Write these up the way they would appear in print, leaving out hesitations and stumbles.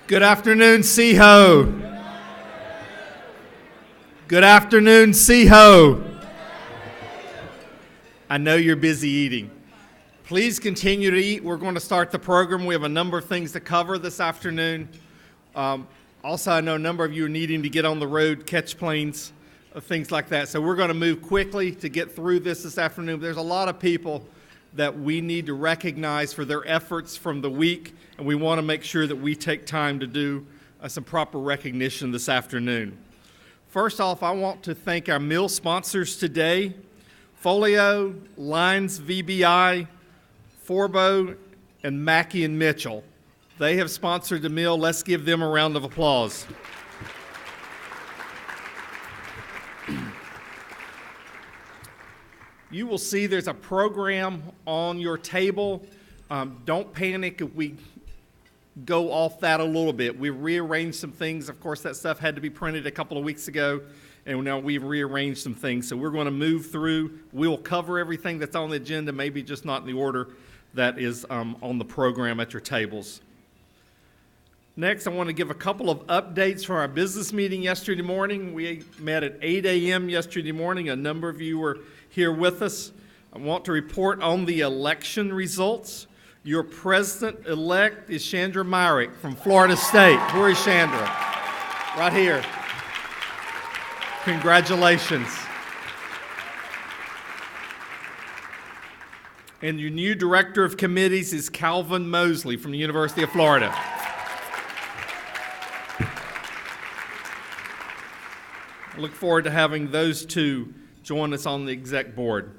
Good afternoon, Seho. Good afternoon, Seho. I know you're busy eating. Please continue to eat. We're going to start the program. We have a number of things to cover this afternoon. Also, I know a number of you are needing to get on the road, catch planes, things like that. So we're going to move quickly to get through this afternoon. There's a lot of people that we need to recognize for their efforts from the week, and we want to make sure that we take time to do some proper recognition this afternoon. First off, I want to thank our meal sponsors today, Folio, Lines VBI, Forbo, and Mackey and Mitchell. They have sponsored the meal. Let's give them a round of applause. You will see there's a program on your table. Don't panic if we go off that a little bit. We rearranged some things. Of course, that stuff had to be printed a couple of weeks ago, and now we've rearranged some things. So we're going to move through. We'll cover everything that's on the agenda, maybe just not in the order that is on the program at your tables. Next, I want to give a couple of updates from our business meeting yesterday morning. We met at 8 a.m. yesterday morning. A number of you were here with us. I want to report on the election results. Your president-elect is Chandra Myrick from Florida State. Where is Chandra? Right here. Congratulations. And your new director of committees is Calvin Mosley from the University of Florida. I look forward to having those two join us on the exec board.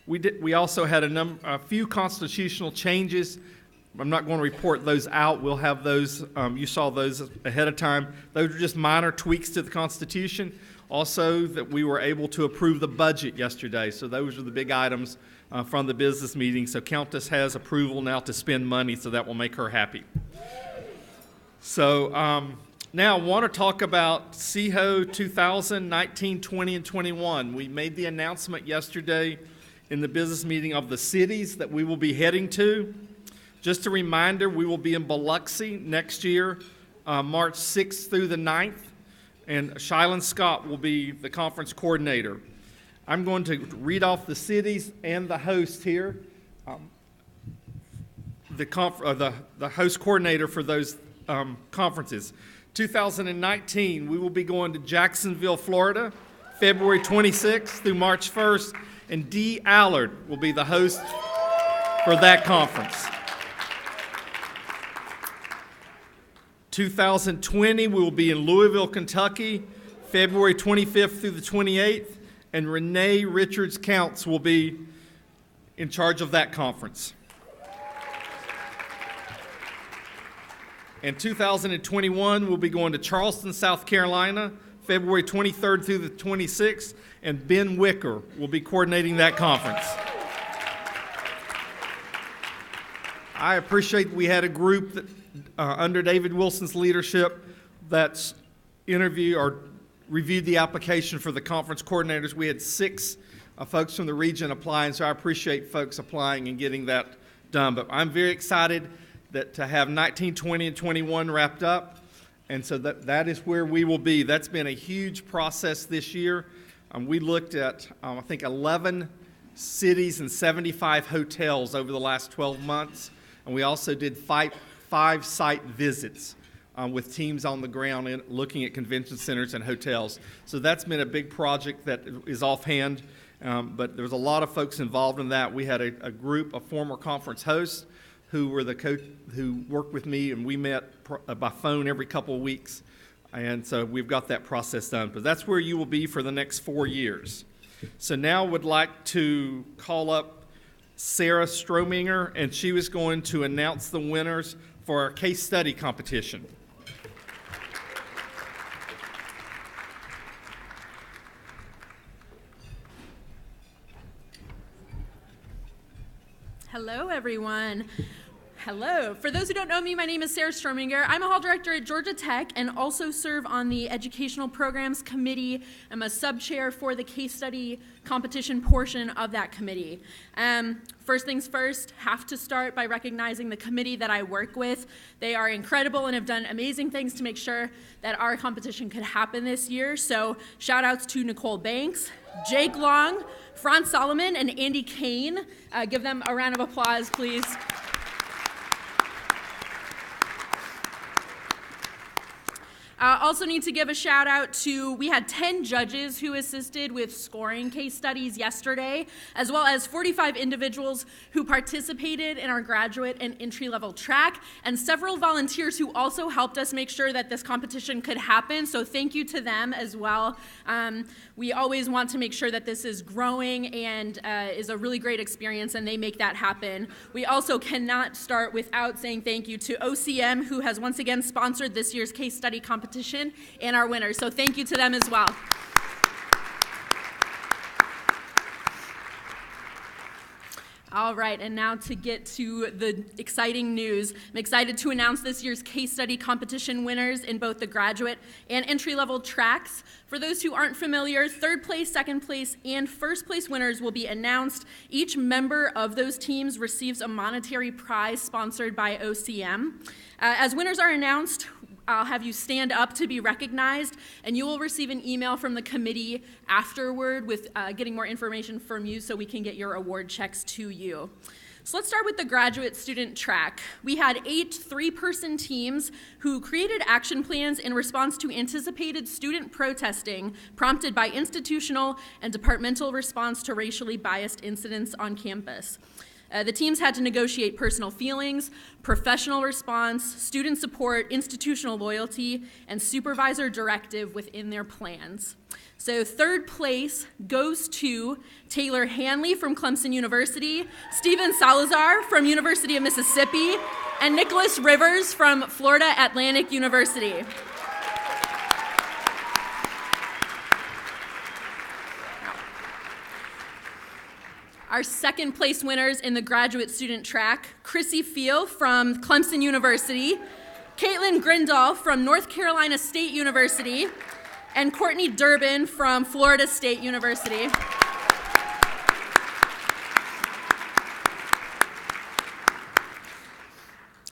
We also had a few constitutional changes. I'm not going to report those out. We'll have those. You saw those ahead of time. Those are just minor tweaks to the Constitution. Also, that we were able to approve the budget yesterday. So those are the big items from the business meeting. So Countess has approval now to spend money, so that will make her happy. So now I want to talk about CEHO 2019, 20, and 21. We made the announcement yesterday in the business meeting of the cities that we will be heading to. Just a reminder, we will be in Biloxi next year, March 6th through the 9th, and Shylon Scott will be the conference coordinator. I'm going to read off the cities and the host here, the host coordinator for those conferences. 2019, we will be going to Jacksonville, Florida, February 26th through March 1st, and Dee Allard will be the host for that conference. 2020, we will be in Louisville, Kentucky, February 25th through the 28th, and Renee Richards Counts will be in charge of that conference. In 2021, we'll be going to Charleston, South Carolina, February 23rd through the 26th, and Ben Wicker will be coordinating that conference. I appreciate we had a group that, under David Wilson's leadership that's reviewed the application for the conference coordinators. We had 6 folks from the region applying, so I appreciate folks applying and getting that done. But I'm very excited to have 19, 20, and 21 wrapped up, and so that is where we will be. That's been a huge process this year. We looked at, I think, 11 cities and 75 hotels over the last 12 months, and we also did 5 site visits with teams on the ground and looking at convention centers and hotels. So that's been a big project that is offhand, but there's a lot of folks involved in that. We had a group of former conference hosts who were who worked with me, and we met by phone every couple of weeks. And so we've got that process done. But that's where you will be for the next 4 years. So now I would like to call up Sarah Strominger, and she was going to announce the winners for our case study competition. Hello, everyone. Hello. For those who don't know me, my name is Sarah Strominger. I'm a hall director at Georgia Tech and also serve on the Educational Programs Committee. I'm a sub-chair for the case study competition portion of that committee. First things first, have to start by recognizing the committee that I work with. They are incredible and have done amazing things to make sure that our competition could happen this year. So shout outs to Nicole Banks, Jake Long, Franz Solomon, and Andy Kane. Give them a round of applause, please. Also need to give a shout out to, we had 10 judges who assisted with scoring case studies yesterday, as well as 45 individuals who participated in our graduate and entry-level track, and several volunteers who also helped us make sure that this competition could happen, so thank you to them as well. We always want to make sure that this is growing and is a really great experience, and they make that happen. We also cannot start without saying thank you to OCM, who has once again sponsored this year's case study competition, and our winners. So thank you to them as well. All right, and now to get to the exciting news. I'm excited to announce this year's case study competition winners in both the graduate and entry-level tracks. For those who aren't familiar, third place, second place, and first place winners will be announced. Each member of those teams receives a monetary prize sponsored by OCM. As winners are announced, I'll have you stand up to be recognized, and you will receive an email from the committee afterward with getting more information from you so we can get your award checks to you. So let's start with the graduate student track. We had 8 3-person teams who created action plans in response to anticipated student protesting prompted by institutional and departmental response to racially biased incidents on campus. The teams had to negotiate personal feelings, professional response, student support, institutional loyalty, and supervisor directive within their plans. So third place goes to Taylor Hanley from Clemson University, Steven Salazar from University of Mississippi, and Nicholas Rivers from Florida Atlantic University. Our second place winners in the graduate student track, Chrissy Fiel from Clemson University, Caitlin Grindal from North Carolina State University, and Courtney Durbin from Florida State University.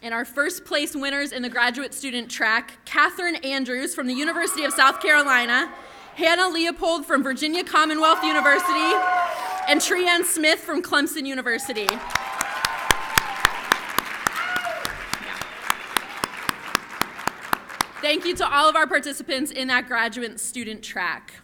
And our first place winners in the graduate student track, Catherine Andrews from the University of South Carolina, Hannah Leopold from Virginia Commonwealth University, and Trianne Smith from Clemson University. Thank you to all of our participants in that graduate student track.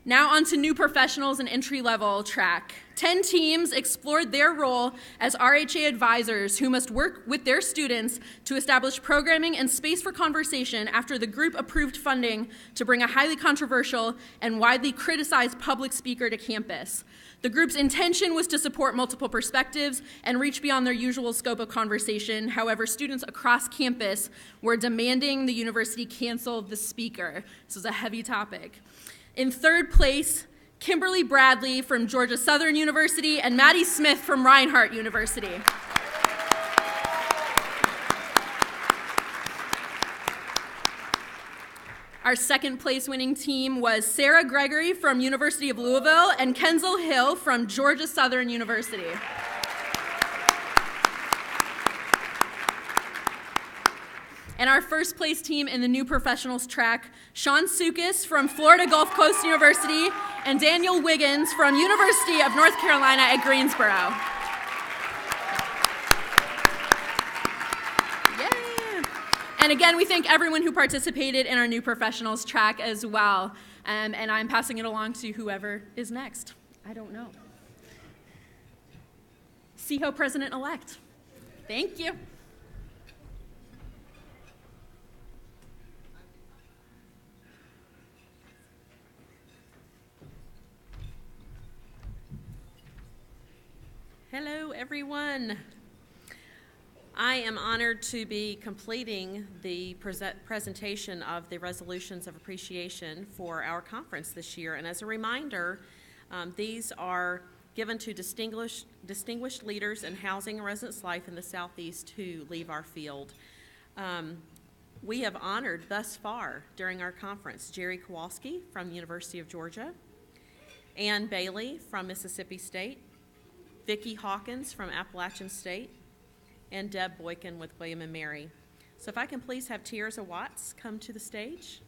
Now on to new professionals and entry-level track. 10 teams explored their role as RHA advisors who must work with their students to establish programming and space for conversation after the group approved funding to bring a highly controversial and widely criticized public speaker to campus. The group's intention was to support multiple perspectives and reach beyond their usual scope of conversation. However, students across campus were demanding the university cancel the speaker. This was a heavy topic. In third place, Kimberly Bradley from Georgia Southern University and Maddie Smith from Reinhardt University. Our second place winning team was Sarah Gregory from University of Louisville and Kenzel Hill from Georgia Southern University. And our first place team in the new professionals track, Sean Sukis from Florida Gulf Coast University and Daniel Wiggins from University of North Carolina at Greensboro. Yeah. And again, we thank everyone who participated in our new professionals track as well. And I'm passing it along to whoever is next. I don't know. CHO President-elect. Thank you. Hello, everyone. I am honored to be completing the presentation of the resolutions of appreciation for our conference this year. And as a reminder, these are given to distinguished leaders in housing and residence life in the Southeast who leave our field. We have honored thus far during our conference Jerry Kowalski from University of Georgia, Ann Bailey from Mississippi State, Vicki Hawkins from Appalachian State, and Deb Boykin with William & Mary. So if I can please have Tiers Watts come to the stage.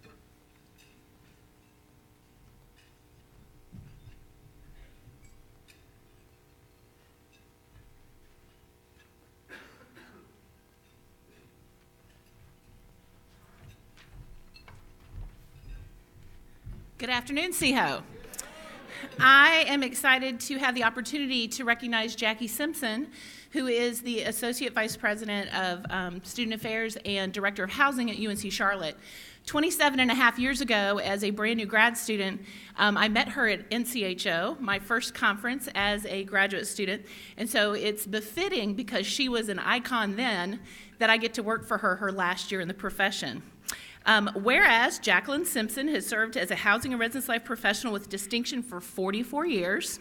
Good afternoon, SEHO. I am excited to have the opportunity to recognize Jackie Simpson, who is the Associate Vice President of Student Affairs and Director of Housing at UNC Charlotte. 27 and a half years ago, as a brand new grad student, I met her at NCHO, my first conference as a graduate student, and so it's befitting, because she was an icon then, that I get to work for her last year in the profession. Whereas Jacqueline Simpson has served as a housing and residence life professional with distinction for 44 years,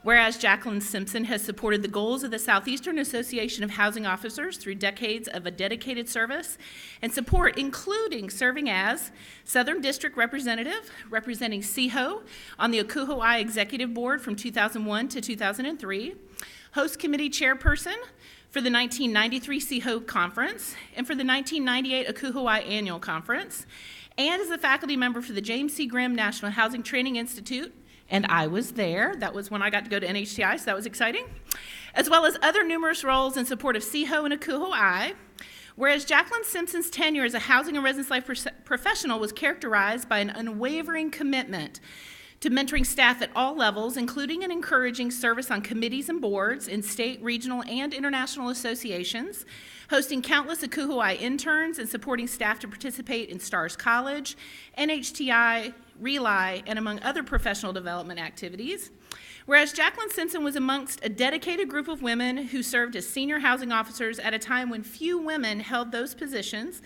whereas Jacqueline Simpson has supported the goals of the Southeastern Association of Housing Officers through decades of a dedicated service and support, including serving as Southern District Representative, representing SEHO on the Akuho'ai Executive Board from 2001 to 2003, Host Committee Chairperson for the 1993 SEHO Conference and for the 1998 Akuho'ai Annual Conference, and as a faculty member for the James C. Grimm National Housing Training Institute, and I was there. That was when I got to go to NHTI, so that was exciting, as well as other numerous roles in support of SEHO and Akuho'ai, whereas Jacqueline Simpson's tenure as a housing and residence life professional was characterized by an unwavering commitment to mentoring staff at all levels, including and encouraging service on committees and boards in state, regional, and international associations, hosting countless Akuho'ai interns and supporting staff to participate in STARS College, NHTI, RELI, and among other professional development activities. Whereas Jacqueline Simpson was amongst a dedicated group of women who served as senior housing officers at a time when few women held those positions,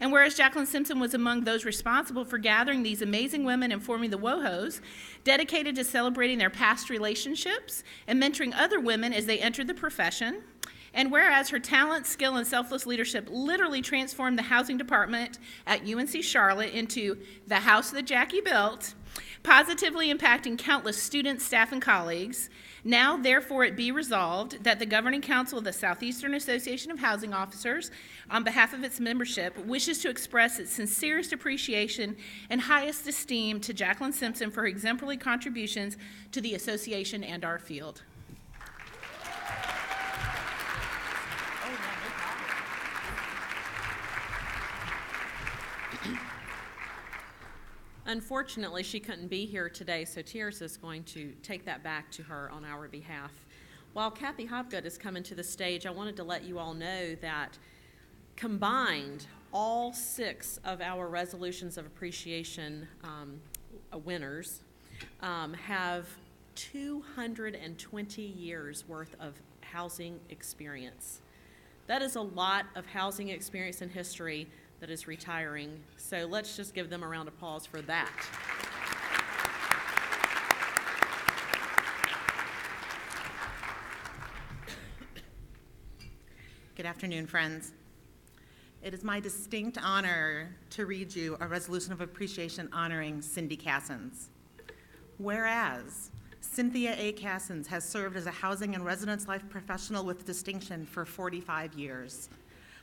and whereas Jacqueline Simpson was among those responsible for gathering these amazing women and forming the WOHOs, dedicated to celebrating their past relationships and mentoring other women as they entered the profession, and whereas her talent, skill, and selfless leadership literally transformed the housing department at UNC Charlotte into the house that Jackie built, positively impacting countless students, staff, and colleagues, now therefore it be resolved that the Governing Council of the Southeastern Association of Housing Officers, on behalf of its membership, wishes to express its sincerest appreciation and highest esteem to Jacqueline Simpson for her exemplary contributions to the association and our field. Unfortunately, she couldn't be here today, so Tiers is going to take that back to her on our behalf. While Kathy Hobgood is coming to the stage, I wanted to let you all know that combined, all 6 of our resolutions of appreciation winners have 220 years worth of housing experience. That is a lot of housing experience and history that is retiring. So let's just give them a round of applause for that. Good afternoon, friends. It is my distinct honor to read you a resolution of appreciation honoring Cindy Cassens. Whereas Cynthia A. Cassens has served as a housing and residence life professional with distinction for 45 years.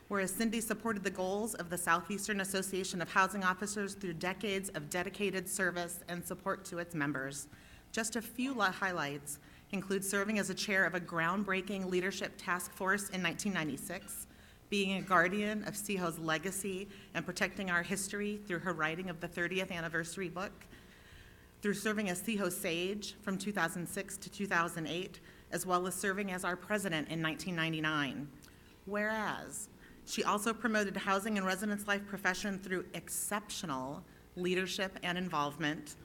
Whereas Cindy supported the goals of the Southeastern Association of Housing Officers through decades of dedicated service and support to its members. Just a few highlights include serving as a chair of a groundbreaking leadership task force in 1996, being a guardian of SEHO's legacy and protecting our history through her writing of the 30th anniversary book, through serving as SEHO Sage from 2006 to 2008, as well as serving as our president in 1999. Whereas she also promoted housing and residence life profession through exceptional leadership and involvement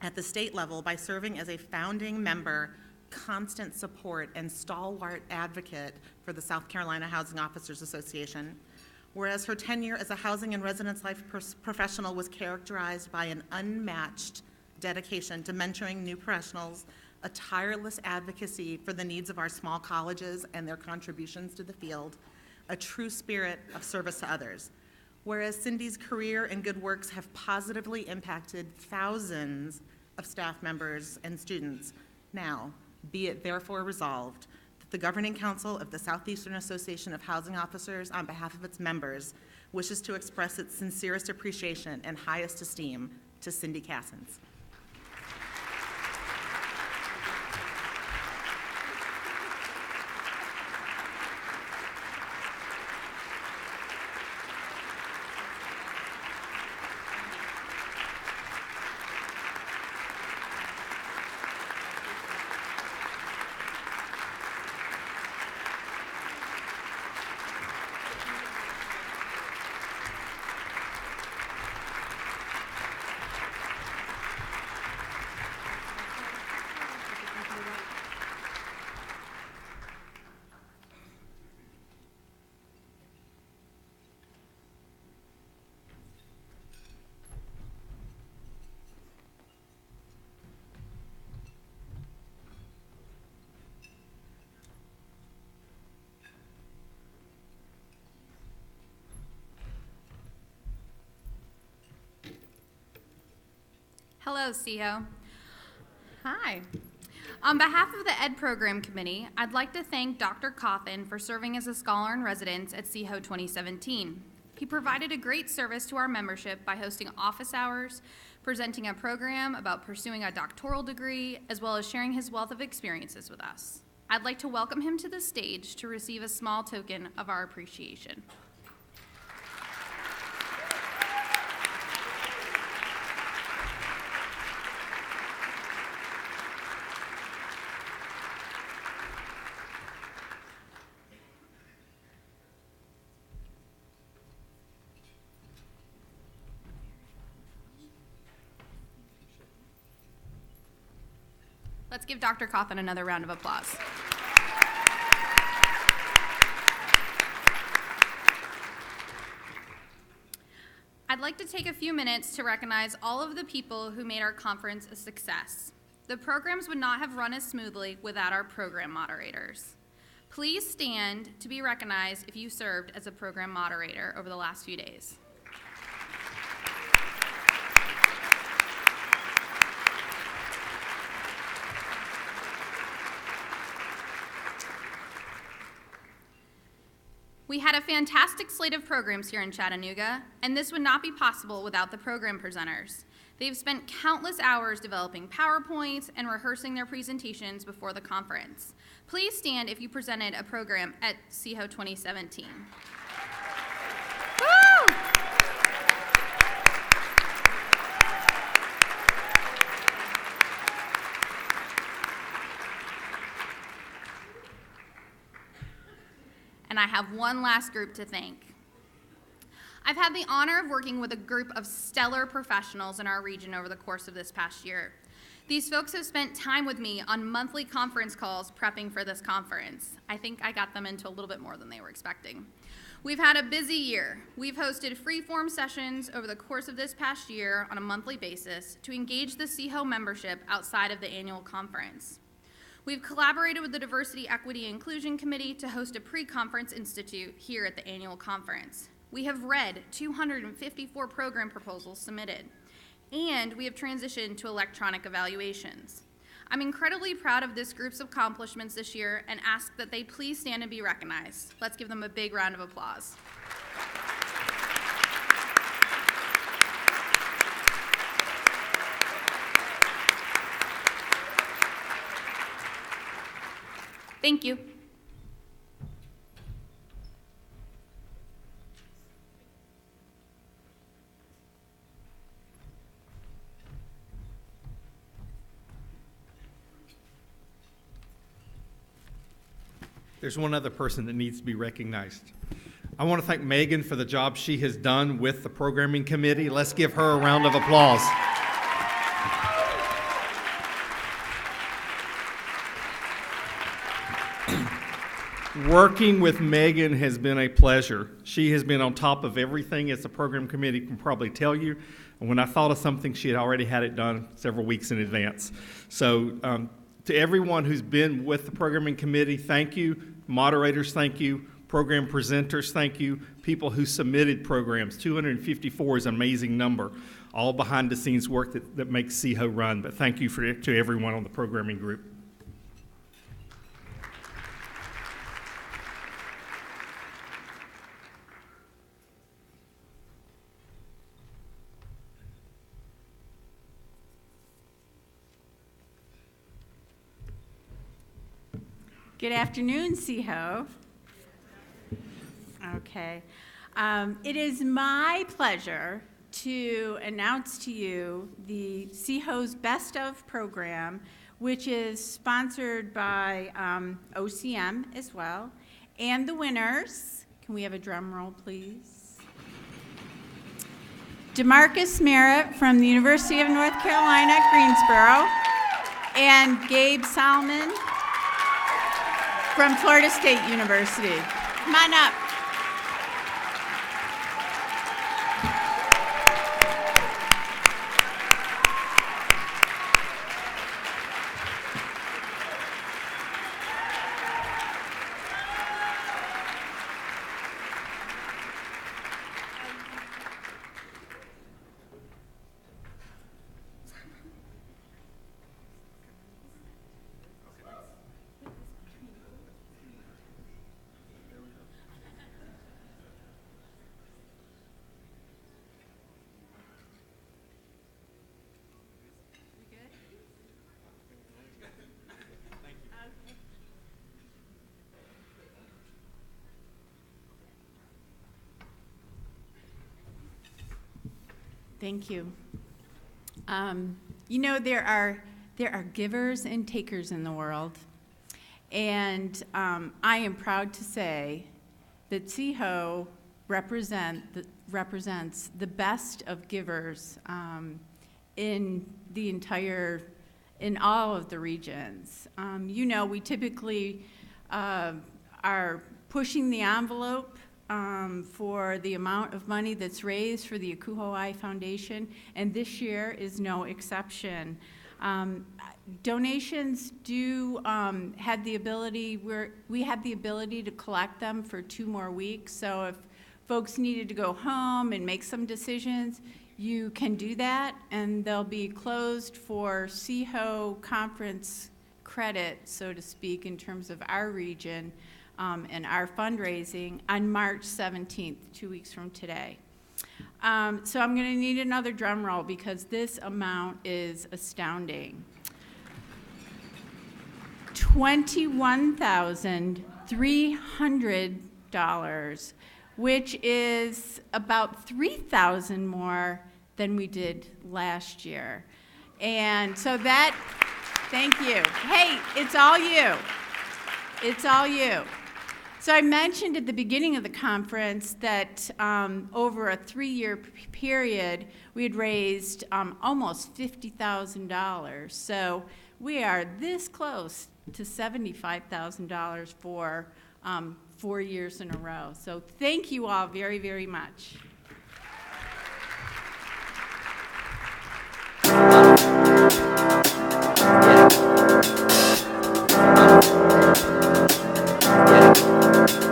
at the state level by serving as a founding member, constant support, and stalwart advocate for the South Carolina Housing Officers Association. Whereas her tenure as a housing and residence life professional was characterized by an unmatched dedication to mentoring new professionals a tireless advocacy for the needs of our small colleges and their contributions to the field, a true spirit of service to others. Whereas Cindy's career and good works have positively impacted thousands of staff members and students, now be it therefore resolved that the Governing Council of the Southeastern Association of Housing Officers, on behalf of its members, wishes to express its sincerest appreciation and highest esteem to Cindy Cassens. Hello, CEO. Hi. On behalf of the Ed Program Committee, I'd like to thank Dr. Coffin for serving as a scholar in residence at CEHO 2017. He provided a great service to our membership by hosting office hours, presenting a program about pursuing a doctoral degree, as well as sharing his wealth of experiences with us. I'd like to welcome him to the stage to receive a small token of our appreciation. Let's give Dr. Coffin another round of applause. I'd like to take a few minutes to recognize all of the people who made our conference a success. The programs would not have run as smoothly without our program moderators. Please stand to be recognized if you served as a program moderator over the last few days. We had a fantastic slate of programs here in Chattanooga, and this would not be possible without the program presenters. They've spent countless hours developing PowerPoints and rehearsing their presentations before the conference. Please stand if you presented a program at CEHO 2017. Woo! And I have one last group to thank. I've had the honor of working with a group of stellar professionals in our region over the course of this past year. These folks have spent time with me on monthly conference calls prepping for this conference. I think I got them into a little bit more than they were expecting. We've had a busy year. We've hosted free-form sessions over the course of this past year on a monthly basis to engage the CEHO membership outside of the annual conference. We've collaborated with the Diversity, Equity, and Inclusion Committee to host a pre-conference institute here at the annual conference. We have read 254 program proposals submitted, and we have transitioned to electronic evaluations. I'm incredibly proud of this group's accomplishments this year and ask that they please stand and be recognized. Let's give them a big round of applause. Thank you. There's one other person that needs to be recognized. I want to thank Megan for the job she has done with the programming committee. Let's give her a round of applause. Working with Megan has been a pleasure. She has been on top of everything, as the program committee can probably tell you. And when I thought of something, she had already had it done several weeks in advance. So To everyone who's been with the programming committee, thank you. Moderators, thank you. Program presenters, thank you. People who submitted programs, 254 is an amazing number. All behind the scenes work that makes CHO run, but thank you to everyone on the programming group. Good afternoon, CHO. Okay. It is my pleasure to announce to you the CHO's Best Of program, which is sponsored by OCM as well. And the winners, can we have a drum roll, please? DeMarcus Merritt from the University of North Carolina, Greensboro, and Gabe Salmon from Florida State University. Come on up. Thank you. You know, there are givers and takers in the world, and I am proud to say that CHO represents the best of givers in all of the regions. You know, we typically are pushing the envelope for the amount of money that's raised for the Akuho'ai Foundation, and this year is no exception. Donations do have the ability, we have the ability to collect them for 2 more weeks, so if folks needed to go home and make some decisions, you can do that, and they'll be closed for CHO conference credit, so to speak, in terms of our region. And our fundraising on March 17th, 2 weeks from today. So I'm going to need another drum roll because this amount is astounding. $21,300, which is about $3,000 more than we did last year. And so that, thank you. Hey, it's all you. It's all you. So I mentioned at the beginning of the conference that over a 3-year period, we had raised almost $50,000. So we are this close to $75,000 for 4 years in a row. So thank you all very, very much.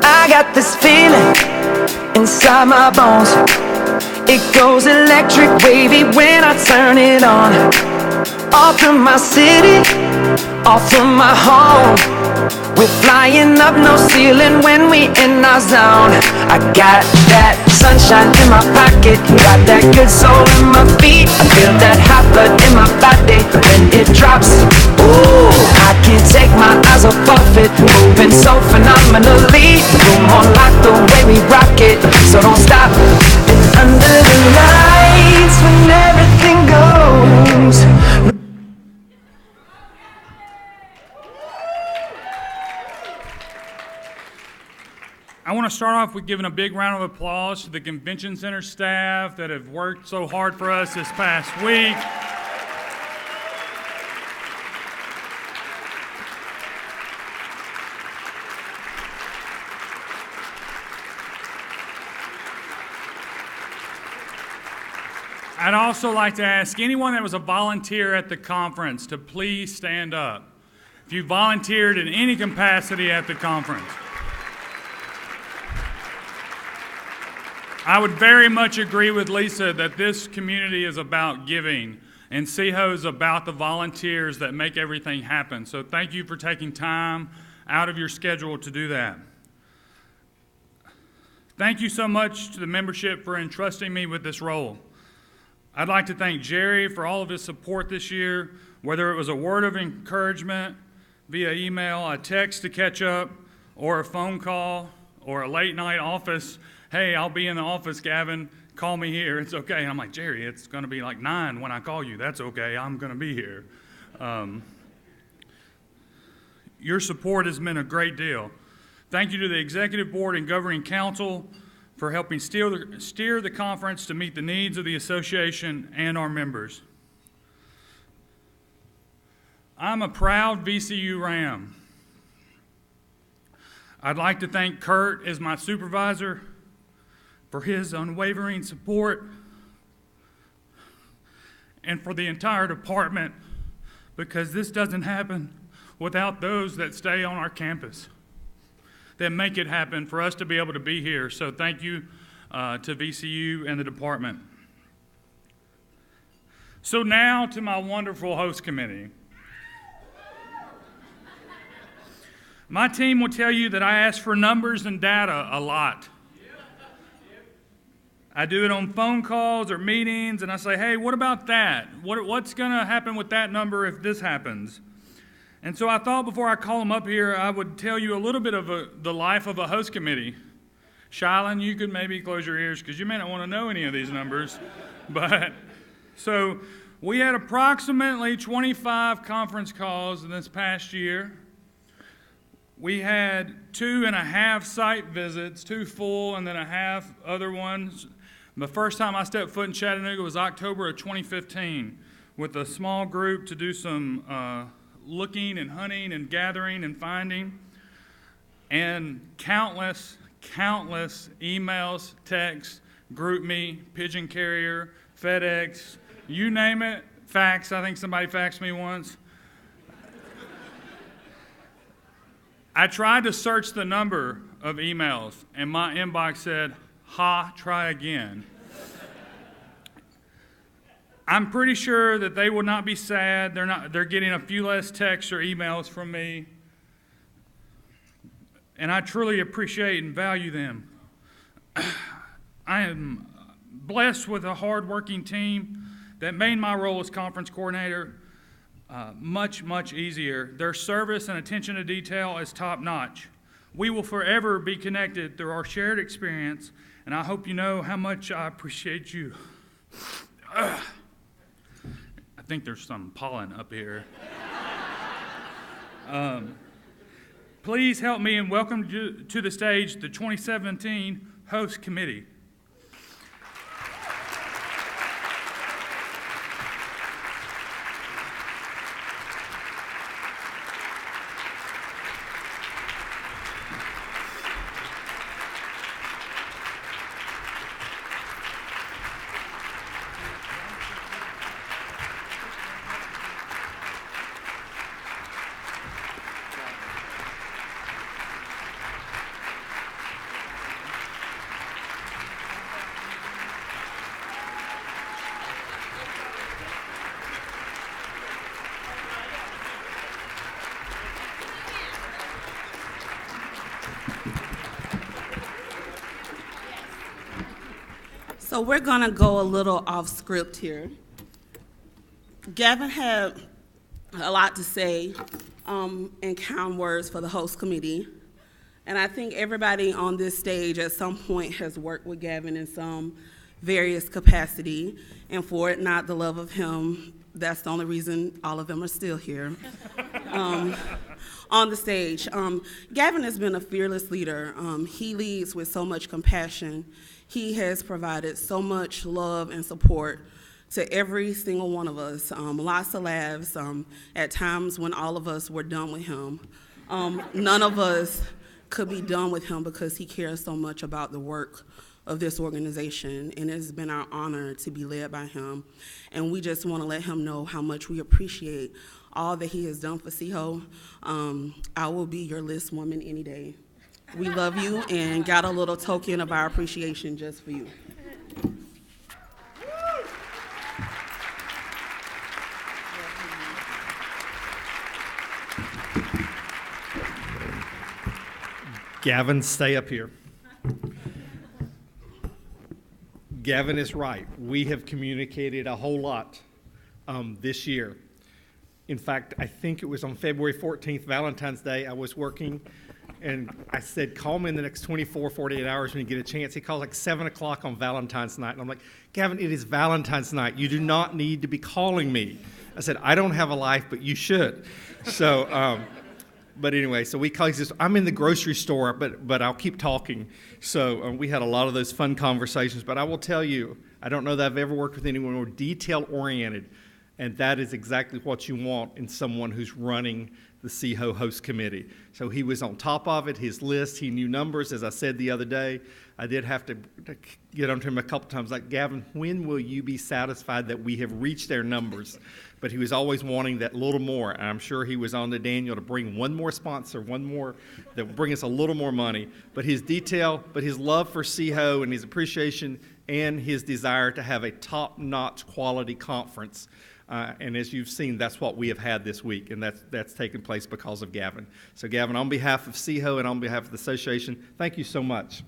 I got this feeling inside my bones. It goes electric wavy when I turn it on. Off from my city, off from my home. We're flying up, no ceiling when we in our zone. I got that sunshine in my pocket, got that good soul in my feet. I feel that hot blood in my body when it drops. Ooh, I can't take my eyes off of it, moving so phenomenally. Room on lock the way we rock it, so don't stop. And under the lights when everything goes. I want to start off with giving a big round of applause to the Convention Center staff that have worked so hard for us this past week. I'd also like to ask anyone that was a volunteer at the conference to please stand up. if you volunteered in any capacity at the conference. I would very much agree with Lisa that this community is about giving, and CEHO is about the volunteers that make everything happen. So thank you for taking time out of your schedule to do that. Thank you so much to the membership for entrusting me with this role. I'd like to thank Jerry for all of his support this year, whether it was a word of encouragement via email, a text to catch up, or a phone call, or a late night office. Hey, I'll be in the office, Gavin, call me here, it's okay. And I'm like, Jerry, it's gonna be like 9 when I call you. That's okay, I'm gonna be here. Your support has meant a great deal. Thank you to the Executive Board and Governing Council for helping steer the conference to meet the needs of the association and our members. I'm a proud VCU Ram. I'd like to thank Kurt as my supervisor for his unwavering support, and for the entire department, because this doesn't happen without those that stay on our campus, that make it happen for us to be able to be here. So thank you to VCU and the department. So now to my wonderful host committee. My team will tell you that I ask for numbers and data a lot. I do it on phone calls or meetings, and I say, hey, what about that? What's going to happen with that number if this happens? And so I thought before I call them up here, I would tell you a little bit of the life of a host committee. Shylon, you could maybe close your ears because you may not want to know any of these numbers. But so we had approximately 25 conference calls in this past year. We had 2.5 site visits, 2 full and then a half other ones. The first time I stepped foot in Chattanooga was October of 2015 with a small group to do some looking and hunting and gathering and finding. And countless emails, texts, GroupMe, Pigeon Carrier, FedEx, you name it, fax. I think somebody faxed me once. I tried to search the number of emails, and my inbox said, ha, try again. I'm pretty sure that they will not be sad. They're getting a few less texts or emails from me. And I truly appreciate and value them. I am blessed with a hard-working team that made my role as conference coordinator much easier. Their service and attention to detail is top-notch. We will forever be connected through our shared experience, and I hope you know how much I appreciate you. I think there's some pollen up here. Please help me and welcome to the stage the 2017 Host Committee. So we're going to go a little off script here. Gavin had a lot to say in kind words for the host committee. And I think everybody on this stage at some point has worked with Gavin in some various capacity. And for it, not the love of him, that's the only reason all of them are still here on the stage. Gavin has been a fearless leader. He leads with so much compassion. He has provided so much love and support to every single one of us. Lots of laughs at times when all of us were done with him. None of us could be done with him because he cares so much about the work of this organization, and it's been our honor to be led by him. And we just want to let him know how much we appreciate all that he has done for CHO. I will be your list woman any day. We love you and got a little token of our appreciation just for you. Gavin, stay up here. Gavin is right. We have communicated a whole lot this year. In fact, I think it was on February 14th, Valentine's Day, I was working, and I said, call me in the next 24, 48 hours when you get a chance. He called like 7 o'clock on Valentine's night, and I'm like, Gavin, it is Valentine's night. You do not need to be calling me. I said, I don't have a life, but you should. So, but anyway, so he says, I'm in the grocery store, but I'll keep talking. So we had a lot of those fun conversations. But I will tell you, I don't know that I've ever worked with anyone more detail-oriented, and that is exactly what you want in someone who's running the CHO host committee. So he was on top of it, his list, he knew numbers. As I said the other day, I did have to get onto him a couple times, like, Gavin, when will you be satisfied that we have reached their numbers? But he was always wanting that little more, and I'm sure he was on to Daniel to bring one more sponsor, one more, that would bring us a little more money. But his detail, but his love for CHO and his appreciation and his desire to have a top-notch quality conference. And as you've seen, that's what we have had this week, and that's taken place because of Gavin. So Gavin, on behalf of CHO and on behalf of the association, thank you so much.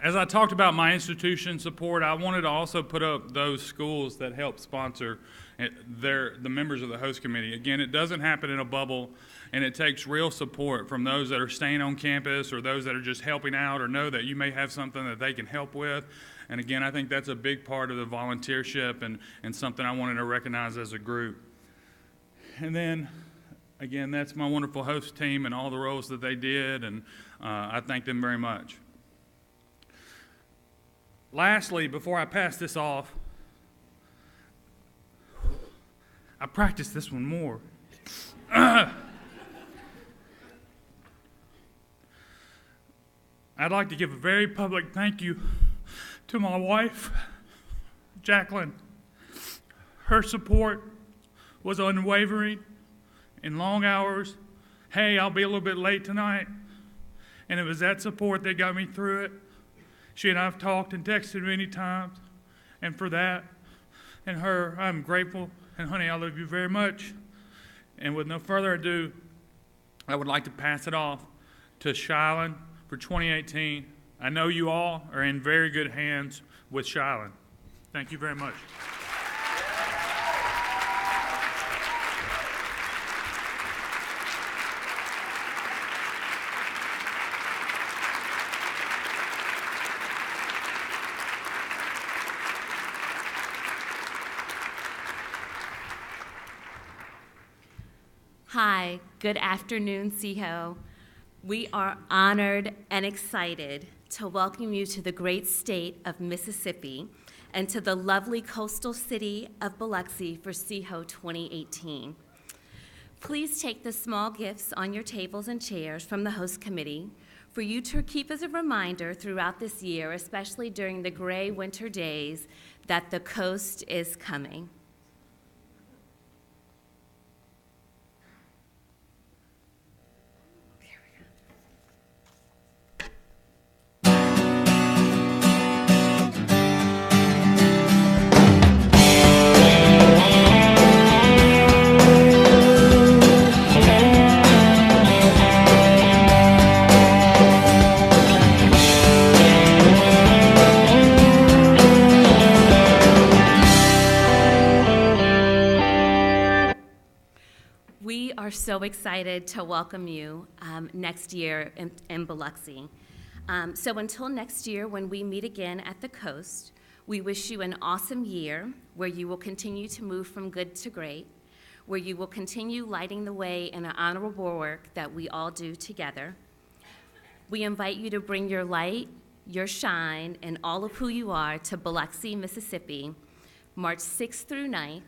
As I talked about my institution support, I wanted to also put up those schools that help sponsor the members of the host committee. Again, it doesn't happen in a bubble, and it takes real support from those that are staying on campus or those that are just helping out or know that you may have something that they can help with. And again, I think that's a big part of the volunteership and something I wanted to recognize as a group. And then, again, that's my wonderful host team and all the roles that they did, and I thank them very much. Lastly, before I pass this off, I practiced this one more. I'd like to give a very public thank you to my wife, Jacqueline. Her support was unwavering in long hours. Hey, I'll be a little bit late tonight. And it was that support that got me through it. She and I have talked and texted many times, and for that and her, I'm grateful. And honey, I love you very much. And with no further ado, I would like to pass it off to Shylin for 2018. I know you all are in very good hands with Shylin. Thank you very much. Hi, good afternoon, CHO. We are honored and excited to welcome you to the great state of Mississippi and to the lovely coastal city of Biloxi for CHO 2018. Please take the small gifts on your tables and chairs from the host committee for you to keep as a reminder throughout this year, especially during the gray winter days, that the coast is coming. So excited to welcome you next year in Biloxi. So until next year when we meet again at the coast, we wish you an awesome year where you will continue to move from good to great, where you will continue lighting the way in the honorable work that we all do together. We invite you to bring your light your shine, and all of who you are to Biloxi, Mississippi, March 6th through 9th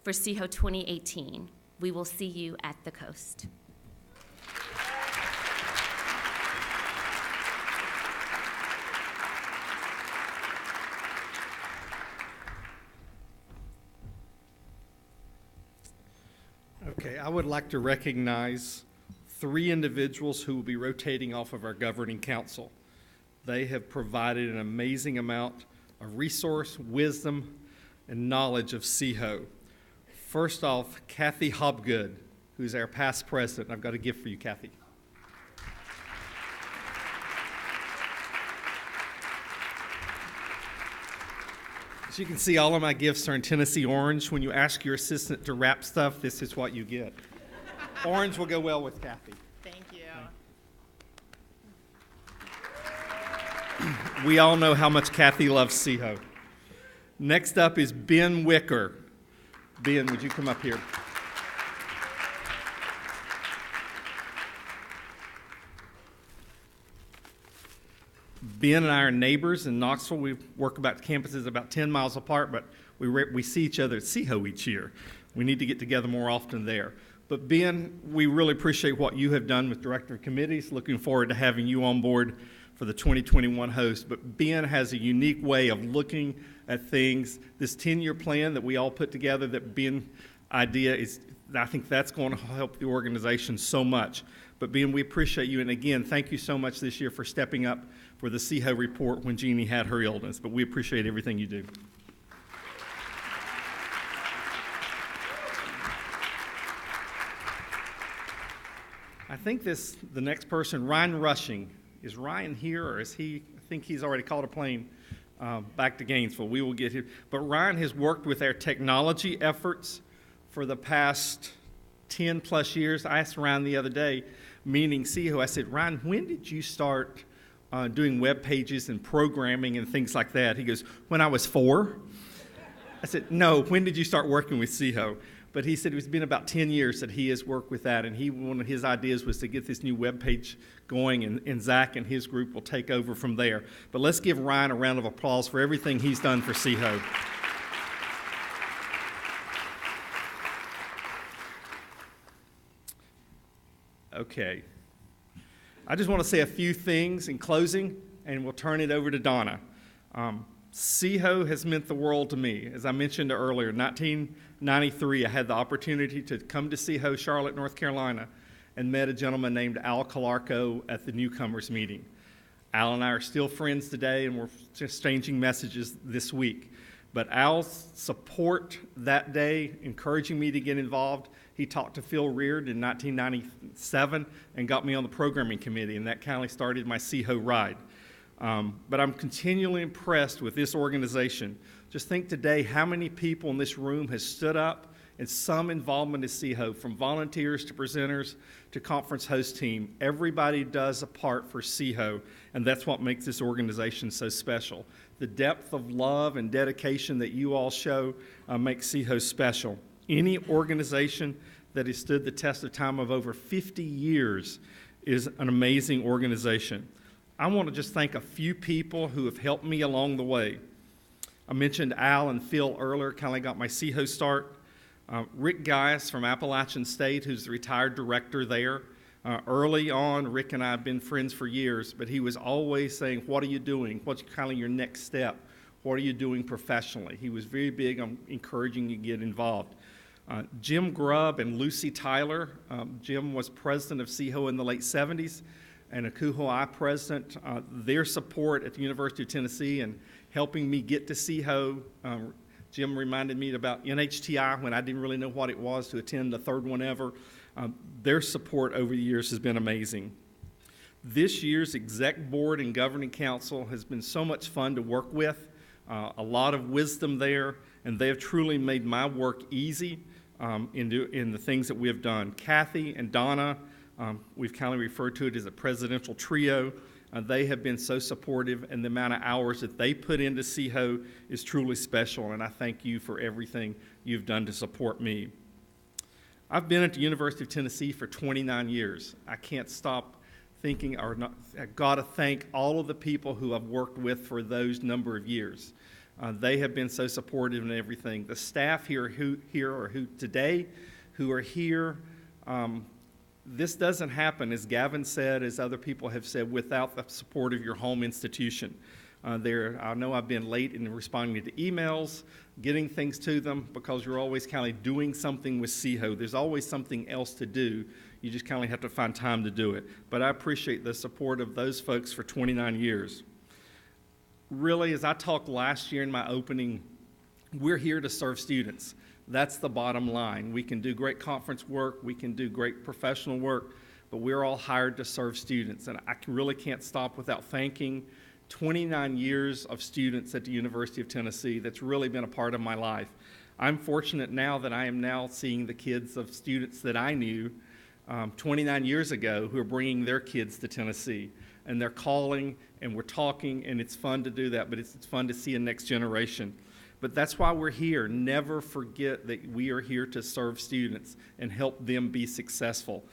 for CEHO 2018. We will see you at the coast. Okay, I would like to recognize 3 individuals who will be rotating off of our governing council. They have provided an amazing amount of resource, wisdom, and knowledge of CEHO. First off, Kathy Hobgood, who's our past president. I've got a gift for you, Kathy. As you can see, all of my gifts are in Tennessee orange. When you ask your assistant to wrap stuff, this is what you get. Orange will go well with Kathy. Thank you. We all know how much Kathy loves CEHO. Next up is Ben Wicker. Ben, would you come up here? Ben and I are neighbors in Knoxville. We work about campuses about 10 miles apart, but we see each other at CEHO each year. We need to get together more often there. But Ben, we really appreciate what you have done with Director of Committees. Looking forward to having you on board for the 2021 host. But Ben has a unique way of looking at things. This 10-year plan that we all put together, that Ben idea is, I think that's going to help the organization so much. But Ben, we appreciate you. And again, thank you so much this year for stepping up for the CEHO report when Jeannie had her illness. But we appreciate everything you do. I think the next person, Ryan Rushing. Is Ryan here, or is he? I think he's already caught a plane back to Gainesville. We will get him. But Ryan has worked with our technology efforts for the past 10 plus years. I asked Ryan the other day, meaning CEHO, I said, Ryan, when did you start doing web pages and programming and things like that? He goes, when I was 4. I said, no, when did you start working with CEHO? But he said it's been about 10 years that he has worked with that, and one of his ideas was to get this new web page going, and Zach and his group will take over from there. But let's give Ryan a round of applause for everything he's done for CEHO. Okay. I just want to say a few things in closing, and we'll turn it over to Donna. CEHO has meant the world to me. As I mentioned earlier, 1993, I had the opportunity to come to CEHO, Charlotte, North Carolina, and met a gentleman named Al Calarco at the newcomers meeting. Al and I are still friends today, and we're just exchanging messages this week. But Al's support that day, encouraging me to get involved, he talked to Phil Reard in 1997 and got me on the programming committee, and that kind of started my CEHO ride. But I'm continually impressed with this organization. Just think today how many people in this room has stood up and some involvement in CEHO, from volunteers to presenters to conference host team. Everybody does a part for CEHO, and that's what makes this organization so special. The depth of love and dedication that you all show makes CEHO special. Any organization that has stood the test of time of over 50 years is an amazing organization. I want to just thank a few people who have helped me along the way. I mentioned Al and Phil earlier, kind of got my CEHO start. Rick Gaius from Appalachian State, who's the retired director there. Early on, Rick and I have been friends for years, but he was always saying, what are you doing? What's kind of your next step? What are you doing professionally? He was very big on encouraging you to get involved. Jim Grubb and Lucy Tyler. Jim was president of CEHO in the late 70s. And a Akuho'i president, their support at the University of Tennessee and helping me get to CEHO. Jim reminded me about NHTI when I didn't really know what it was to attend the third one ever. Their support over the years has been amazing. This year's exec board and governing council has been so much fun to work with, a lot of wisdom there, and they have truly made my work easy in the things that we have done. Kathy and Donna, we've kind of referred to it as a presidential trio. They have been so supportive, and the amount of hours that they put into CEHO is truly special, and I thank you for everything you've done to support me. I've been at the University of Tennessee for 29 years. I can't stop thinking, or not, I've got to thank all of the people who I've worked with for those number of years. They have been so supportive in everything. The staff who are here, this doesn't happen, as Gavin said, as other people have said, without the support of your home institution. I know I've been late in responding to emails, getting things to them, because you're always kind of doing something with CEHO. There's always something else to do. You just kind of have to find time to do it. But I appreciate the support of those folks for 29 years. Really, as I talked last year in my opening, we're here to serve students. That's the bottom line. We can do great conference work, we can do great professional work, but we're all hired to serve students. And I really can't stop without thanking 29 years of students at the University of Tennessee. That's really been a part of my life. I'm fortunate now that I am now seeing the kids of students that I knew 29 years ago who are bringing their kids to Tennessee. And they're calling, and we're talking, and it's fun to do that, but it's fun to see a next generation. But that's why we're here. Never forget that we are here to serve students and help them be successful.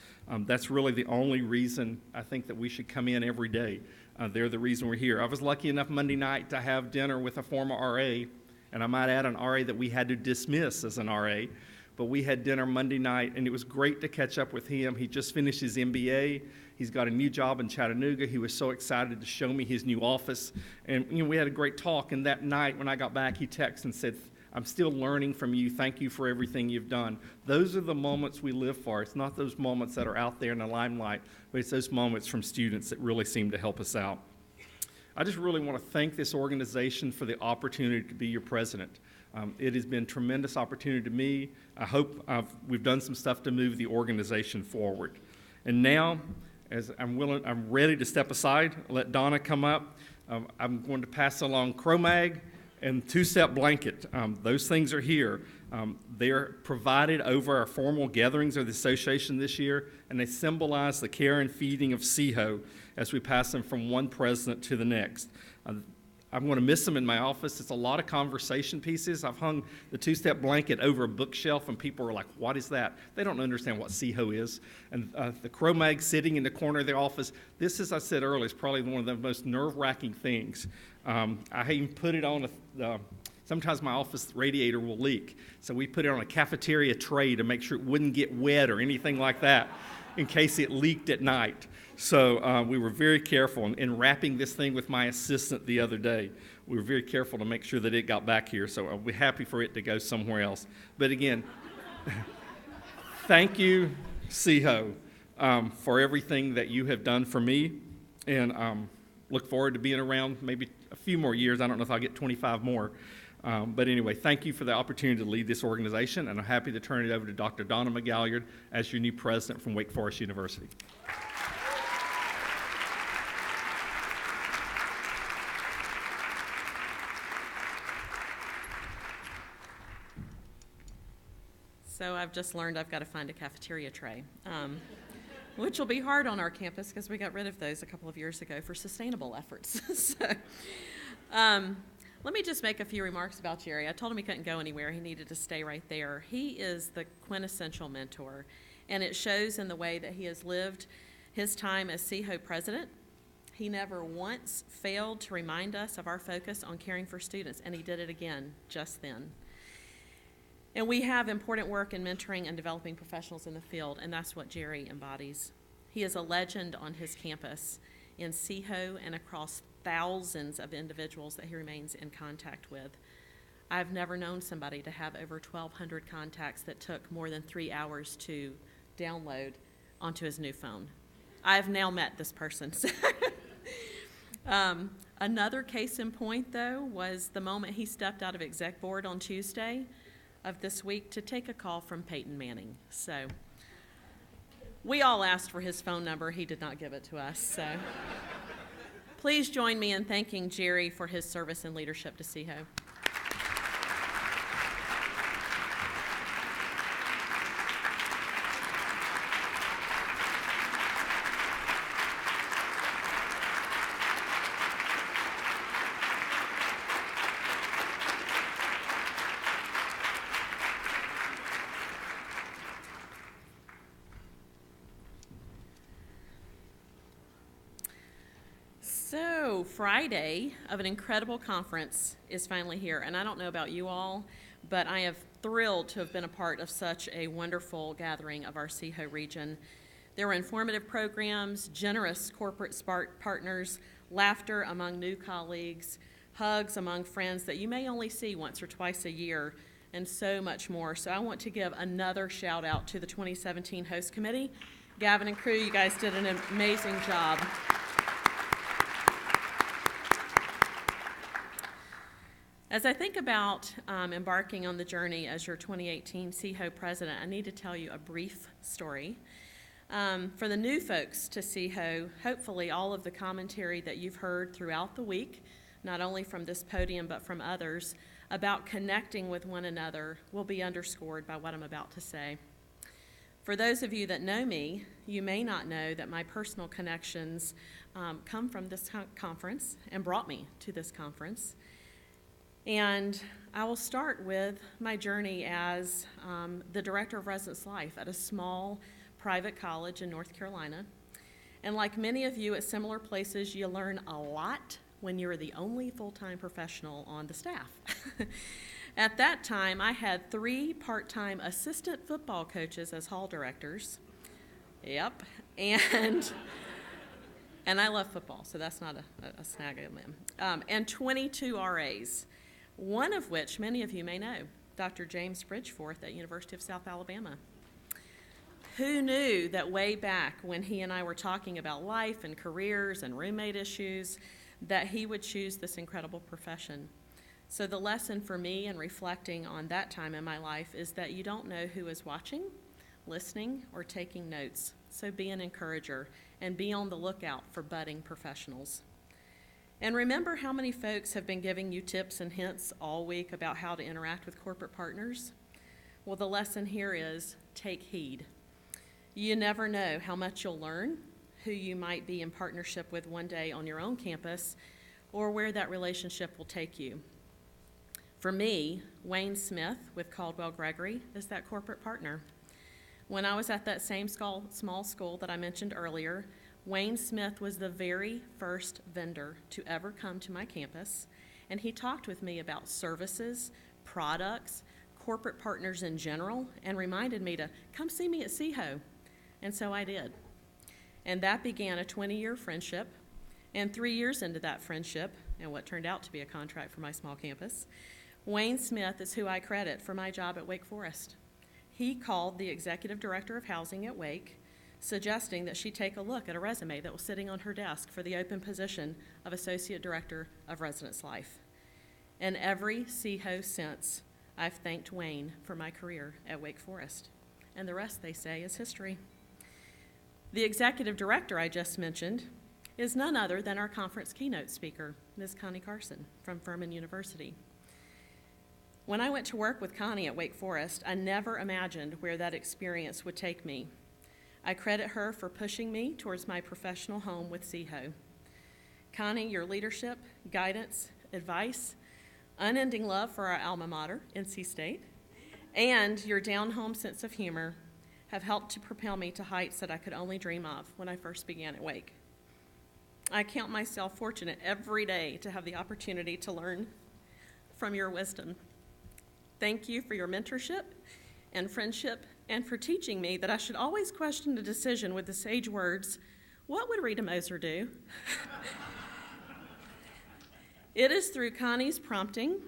That's really the only reason I think that we should come in every day. They're the reason we're here. I was lucky enough Monday night to have dinner with a former RA, and I might add an RA that we had to dismiss as an RA. But we had dinner Monday night, and it was great to catch up with him. He just finished his MBA. He's got a new job in Chattanooga. He was so excited to show me his new office. And we had a great talk. And that night when I got back, he texted and said, "I'm still learning from you. Thank you for everything you've done." Those are the moments we live for. It's not those moments that are out there in the limelight, but it's those moments from students that really seem to help us out. I just really want to thank this organization for the opportunity to be your president. It has been a tremendous opportunity to me. I hope we've done some stuff to move the organization forward. And now, as I'm ready to step aside, let Donna come up. I'm going to pass along Cro-Mag and two-step blanket. Those things are here. They're provided over our formal gatherings of the association this year, and they symbolize the care and feeding of CEHO as we pass them from one president to the next. I'm going to miss them in my office. It's a lot of conversation pieces. I've hung the two-step blanket over a bookshelf, and people are like, "What is that?" They don't understand what CEHO is. And the Cro-Mag sitting in the corner of their office, this, as I said earlier, is probably one of the most nerve-wracking things. I even put it on sometimes my office radiator will leak, so we put it on a cafeteria tray to make sure it wouldn't get wet or anything like that in case it leaked at night. So we were very careful in wrapping this thing with my assistant the other day. We were very careful to make sure that it got back here, so I'll be happy for it to go somewhere else. But again, thank you, CEHO, for everything that you have done for me, and look forward to being around maybe a few more years. I don't know if I'll get 25 more. But anyway, thank you for the opportunity to lead this organization, and I'm happy to turn it over to Dr. Donna McGalliard as your new president from Wake Forest University. So I've just learned I've got to find a cafeteria tray, which will be hard on our campus because we got rid of those a couple of years ago for sustainable efforts. Let me just make a few remarks about Jerry. I told him he couldn't go anywhere. He needed to stay right there. He is the quintessential mentor, and it shows in the way that he has lived his time as CEHO president. He never once failed to remind us of our focus on caring for students, and he did it again just then. And we have important work in mentoring and developing professionals in the field, and that's what Jerry embodies. He is a legend on his campus in CEHO and across thousands of individuals that he remains in contact with. I've never known somebody to have over 1,200 contacts that took more than 3 hours to download onto his new phone. I've now met this person. Another case in point, though, was the moment he stepped out of exec board on Tuesday of this week to take a call from Peyton Manning. So we all asked for his phone number. He did not give it to us. So please join me in thanking Jerry for his service and leadership to CEHO. So, Friday of an incredible conference is finally here, and I don't know about you all, but I am thrilled to have been a part of such a wonderful gathering of our CEHO region. There were informative programs, generous corporate partners, laughter among new colleagues, hugs among friends that you may only see once or twice a year, and so much more. So I want to give another shout out to the 2017 host committee. Gavin and crew, you guys did an amazing job. As I think about embarking on the journey as your 2018 CEHO president, I need to tell you a brief story. For the new folks to CEHO, hopefully all of the commentary that you've heard throughout the week, not only from this podium but from others, about connecting with one another will be underscored by what I'm about to say. For those of you that know me, you may not know that my personal connections come from this conference and brought me to this conference. And I will start with my journey as the director of residence life at a small private college in North Carolina. And like many of you at similar places, you learn a lot when you're the only full-time professional on the staff. At that time, I had 3 part-time assistant football coaches as hall directors. Yep, and I love football, so that's not a snag of them. And 22 RAs. One of which many of you may know, Dr. James Bridgeforth at University of South Alabama. Who knew that way back when he and I were talking about life and careers and roommate issues, that he would choose this incredible profession? So the lesson for me in reflecting on that time in my life is that you don't know who is watching, listening, or taking notes. So be an encourager and be on the lookout for budding professionals. And remember how many folks have been giving you tips and hints all week about how to interact with corporate partners? Well, the lesson here is take heed. You never know how much you'll learn, who you might be in partnership with one day on your own campus, or where that relationship will take you. For me, Wayne Smith with Caldwell Gregory is that corporate partner. When I was at that same small school that I mentioned earlier, Wayne Smith was the very first vendor to ever come to my campus, and he talked with me about services, products, corporate partners in general, and reminded me to come see me at CEHO, and so I did. And that began a 20-year friendship, and 3 years into that friendship, and what turned out to be a contract for my small campus, Wayne Smith is who I credit for my job at Wake Forest. He called the executive director of housing at Wake, suggesting that she take a look at a resume that was sitting on her desk for the open position of Associate Director of Residence Life. And every CEHO since, I've thanked Wayne for my career at Wake Forest. And the rest, they say, is history. The Executive Director I just mentioned is none other than our conference keynote speaker, Ms. Connie Carson from Furman University. When I went to work with Connie at Wake Forest, I never imagined where that experience would take me. I credit her for pushing me towards my professional home with CEHO. Connie, your leadership, guidance, advice, unending love for our alma mater, NC State, and your down-home sense of humor have helped to propel me to heights that I could only dream of when I first began at Wake. I count myself fortunate every day to have the opportunity to learn from your wisdom. Thank you for your mentorship and friendship, and for teaching me that I should always question a decision with the sage words, "What would Rita Moser do?" It is through Connie's prompting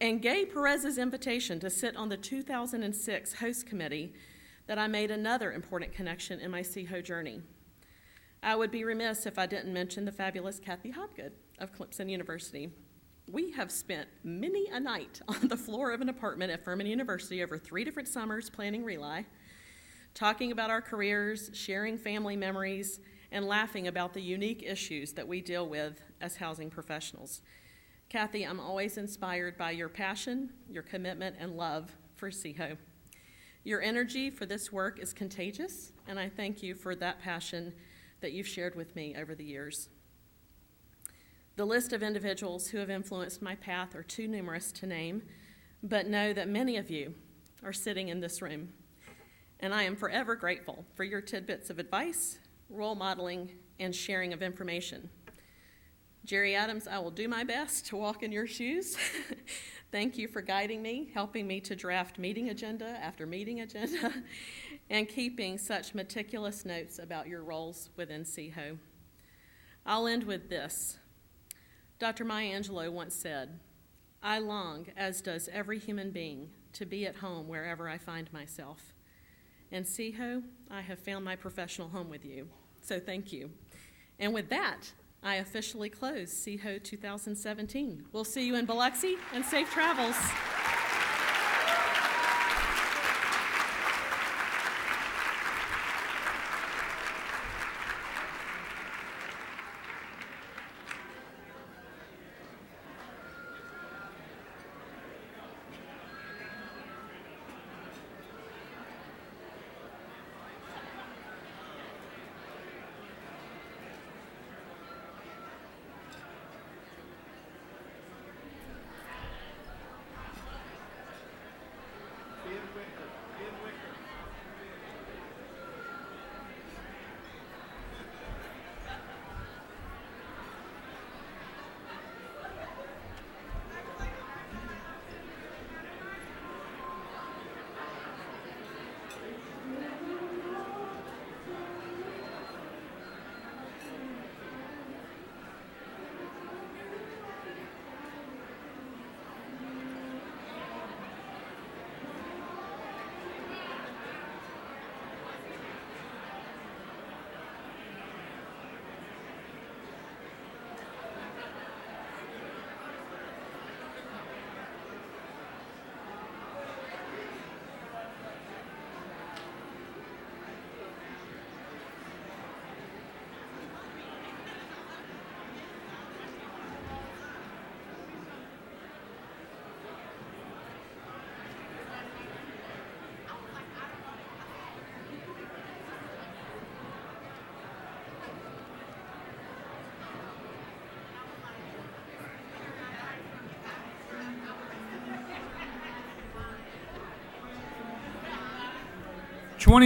and Gay Perez's invitation to sit on the 2006 host committee that I made another important connection in my CEHO journey. I would be remiss if I didn't mention the fabulous Kathy Hopgood of Clemson University. We have spent many a night on the floor of an apartment at Furman University over 3 different summers planning Rely, talking about our careers, sharing family memories, and laughing about the unique issues that we deal with as housing professionals. Kathy, I'm always inspired by your passion, your commitment, and love for CEHO. Your energy for this work is contagious, and I thank you for that passion that you've shared with me over the years. The list of individuals who have influenced my path are too numerous to name, but know that many of you are sitting in this room, and I am forever grateful for your tidbits of advice, role modeling, and sharing of information. Jerry Adams, I will do my best to walk in your shoes. Thank you for guiding me, helping me to draft meeting agenda after meeting agenda, and keeping such meticulous notes about your roles within CHO. I'll end with this. Dr. Maya Angelou once said, "I long, as does every human being, to be at home wherever I find myself. And CHO, I have found my professional home with you, so thank you." And with that, I officially close CHO 2017. We'll see you in Biloxi, and safe travels.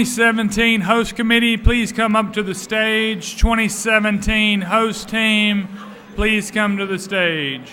'17 host committee, please come up to the stage. 2017 host team, please come to the stage.